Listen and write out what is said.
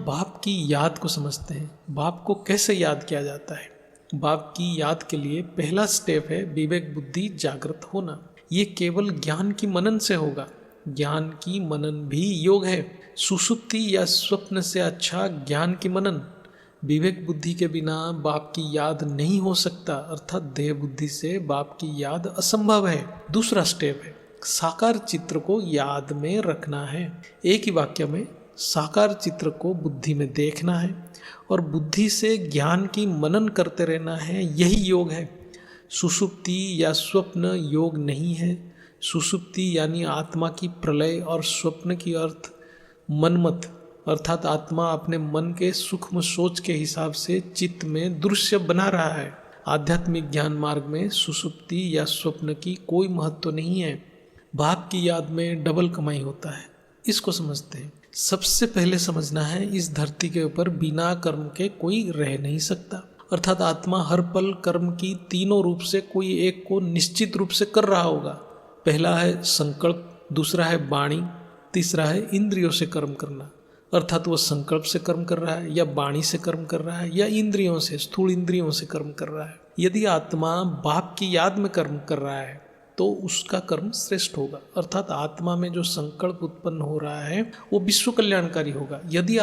बाप की याद को समझते हैं। बाप को कैसे याद किया जाता है? बाप की याद के लिए पहला स्टेप है विवेक बुद्धि जागृत होना। ये केवल ज्ञान की मनन से होगा। ज्ञान की मनन भी योग है। सुषुप्ति या स्वप्न से अच्छा ज्ञान की मनन। विवेक बुद्धि के बिना बाप की याद नहीं हो सकता, अर्थात देह बुद्धि से बाप की याद असंभव है। दूसरा स्टेप है साकार चित्र को याद में रखना है। एक ही वाक्य में साकार चित्र को बुद्धि में देखना है और बुद्धि से ज्ञान की मनन करते रहना है। यही योग है। सुषुप्ति या स्वप्न योग नहीं है। सुषुप्ति यानी आत्मा की प्रलय और स्वप्न की अर्थ मनमत, अर्थात आत्मा अपने मन के सूक्ष्म सोच के हिसाब से चित्त में दृश्य बना रहा है। आध्यात्मिक ज्ञान मार्ग में सुषुप्ति या स्वप्न की कोई महत्व नहीं है। बाप की याद में डबल कमाई होता है। इसको समझते हैं। सबसे पहले समझना है इस धरती के ऊपर बिना कर्म के कोई रह नहीं सकता, अर्थात आत्मा हर पल कर्म की तीनों रूप से कोई एक को निश्चित रूप से कर रहा होगा। पहला है संकल्प, दूसरा है वाणी, तीसरा है इंद्रियों से कर्म करना, अर्थात वो संकल्प से कर्म कर रहा है या वाणी से कर्म कर रहा है या इंद्रियों से, स्थूल इंद्रियों से कर्म कर रहा है। यदि आत्मा बाप की याद में कर्म कर रहा है तो उसका कर्म श्रेष्ठ होगा, अर्थात आत्मा में जो संकल्प उत्पन्न हो रहा है वो विश्व कल्याणकारी होगा। यदि